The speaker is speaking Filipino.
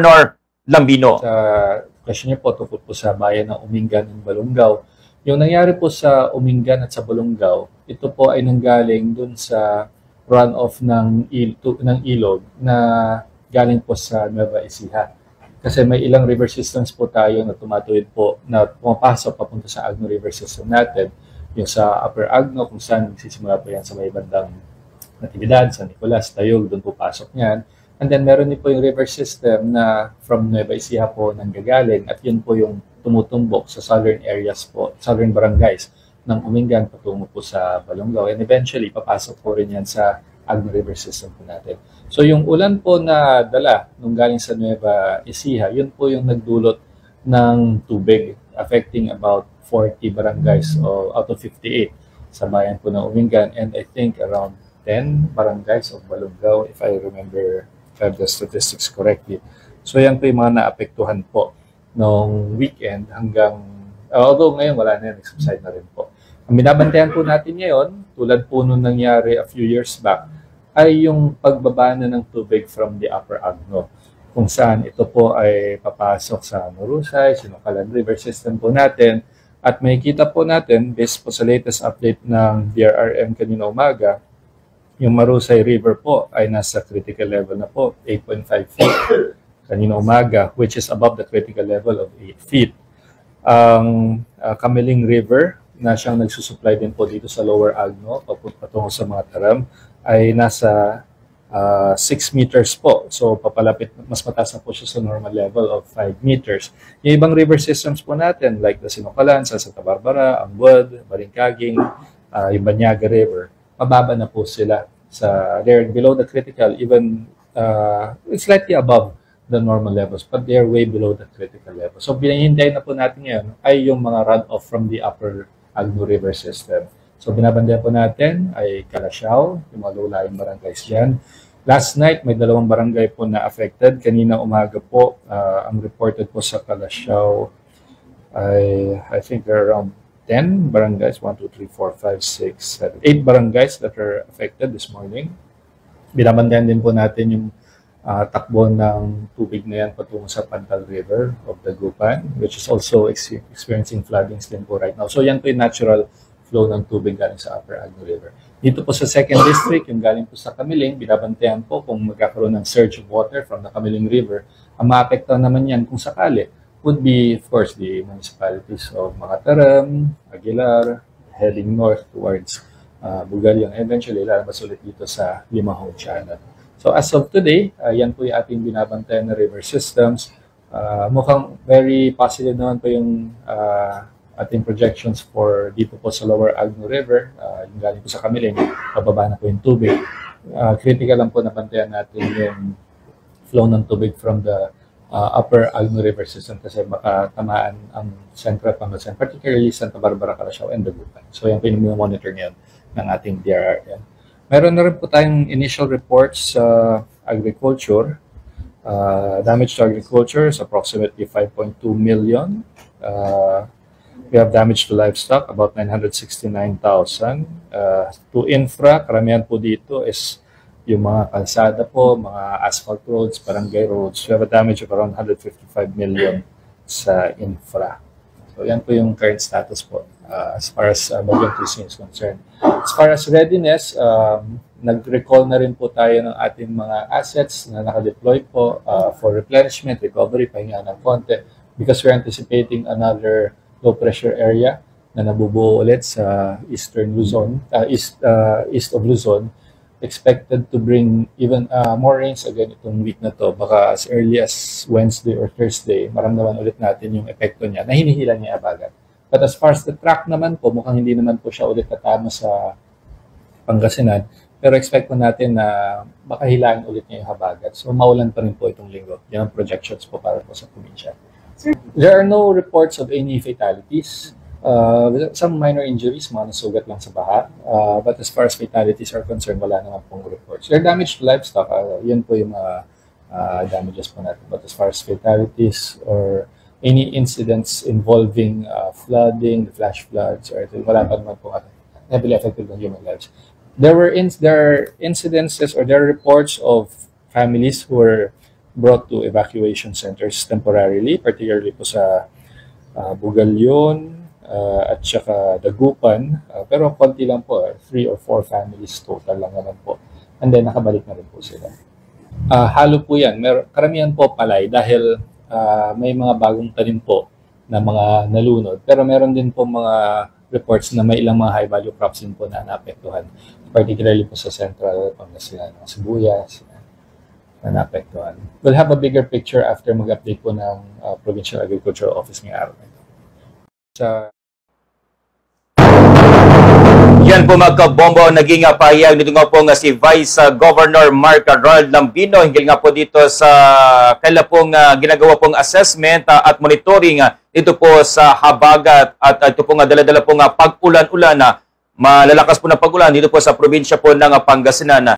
Governor Lambino. Sa question niyo po tungkol po sa bayan ng Umingan ng Balongaw. Yung nangyari po sa Umingan at sa Balongaw, ito po ay nanggaling dun sa runoff ng ilog na galing po sa Nueva Ecija. Kasi may ilang river systems po tayo na tumatuwid po na pumapasok papunta sa Agno River system natin. Yung sa Upper Agno, kung saan nagsisimula po yan sa may bandang Natividad, San Nicolas, Tayog, doon po pasok yan. And then meron din po yung river system na from Nueva Ecija po nanggagaling at yun po yung tumutumbok sa southern areas po, southern barangays ng Umingan patungo po sa Balongaw. And eventually, papasok po rin yan sa Agno River system po natin. So yung ulan po na dala nung galing sa Nueva Ecija, yun po yung nagdulot ng tubig affecting about 40 barangays out of 58 sa bayan po ng Umingan, and I think around 10 barangays of Balongaw if I have the statistics correctly. So yan po yung mga naapektuhan po nung weekend hanggang, although ngayon wala na yan, subside na rin po. Ang binabantayan po natin ngayon, tulad po nung nangyari a few years back, ay yung pagbaba na ng tubig from the Upper Agno, kung saan ito po ay papasok sa Norusay, Sinukalan River system po natin, at makikita po natin, based po sa latest update ng DRRM kanina umaga, yung Marusay River po ay nasa critical level na po, 8.5 feet kanina umaga, which is above the critical level of 8 feet. Ang Kamiling River, na siyang nagsusupply din po dito sa Lower Agno, patungo sa mga taram, ay nasa 6 meters po. So papalapit, mas mataas na po siya sa normal level of 5 meters. Yung ibang river systems po natin, like the Sinukalan, sa Santa Barbara, Ambod, Balingkaging, yung Banyaga River, mababa na po sila. They're below the critical, even slightly above the normal levels, but they're way below the critical level. So binahintay na po natin ngayon ay yung mga runoff from the Upper Agno River system. So binabandayan po natin ay Calasiao, yung mga low-lying barangays dyan. Last night, may 2 barangay po na affected. Kanina umaga po, ang reported po sa Calasiao ay, I think there are around 10 barangays, 1, 2, 3, 4, 5, 6, 7, 8 barangays that are affected this morning. Binabandayan din po natin yung takbo ng tubig na yan patungo sa Pantal River of Dagupan, which is also experiencing floodings din po right now. So yan po yung natural flow ng tubig galing sa Upper Agno River. Dito po sa 2nd District, yung galing po sa Kamiling, binabantayan po kung magkakaroon ng surge of water from the Kamiling River. Ang maapektuhan naman yan kung sakali would be, of course, the municipalities of Mangataram, Aguilar, heading north towards Bugalyang. Eventually, lalabas ulit dito sa Limahong Channel. So as of today, yan po yung ating binabantayan na river systems. Mukhang very positive naman po yung ating projections for dito po sa Lower Agno River. Yung galing po sa Kamiling, pababa na po yung tubig. Critical lang po na bantayan natin yung flow ng tubig from the Upper Agno River system kasi baka tamaan ang Central Pangasinan, particularly Santa Barbara, Calasiao, and Dagupan. So yan po yung monitor ngayon ng ating DRRM. Meron na rin po tayong initial reports sa agriculture. Damage to agriculture is approximately 5.2 million. We have damage to livestock, about 969,000. To infra, karamihan po dito is yung mga kalsada po, mga asphalt roads, barangay roads. We have a damage of around 155 million sa infra. So yan po yung current status po as far as Bagyong Christine is concerned. As far as readiness, nag-recall na rin po tayo ng ating mga assets na naka-deploy po for replenishment, recovery, pahinga ng konti because we're anticipating another low pressure area na nabubuo ulit sa eastern Luzon, east of Luzon, expected to bring even more rains again itong week na to. Baka as early as Wednesday or Thursday, maramdaman ulit natin yung epekto niya na hinihila niya abagat. But as far as the track naman po, mukhang hindi naman po siya ulit tatama sa Pangasinan. Pero expect po natin na baka hilahin ulit niya yung habagat. So maulan pa rin po itong linggo. Yan ang projections po para po sa probinsya. There are no reports of any fatalities. Some minor injuries, mga nasugat lang sa baha. But as far as fatalities are concerned, wala naman pong reports. There are damage to livestock. Yun po yung mga damages po natin. But as far as fatalities or any incidents involving flooding, flash floods, or wala pa naman po heavily affected on human lives. There are incidences or there are reports of families who were brought to evacuation centers temporarily, particularly po sa Bugalyon at saka Dagupan. Pero konti lang po, 3 or 4 families total lang naman po. And then nakabalik na rin po sila. Halo po yan. Karamihan po palay dahil may mga bagong tanim po na mga nalunod. Pero meron din po mga reports na may ilang mga high-value crops din po na naapektuhan. Particularly po sa Central Pangasinan, sibuyas, na naapektuhan. We'll have a bigger picture after mag-update po ng Provincial Agricultural Office ngayong araw na ito. Yan po mga kabombo, naging pahayag nito nga po nga si Vice Governor Mark Ronald Lambino hinggil nga po dito sa kaila pong ginagawa pong assessment at monitoring dito po sa habagat at ito po nga dala-dala po nga pag-ulan-ulan malalakas po na pag-ulan dito po sa probinsya po ng Pangasinan.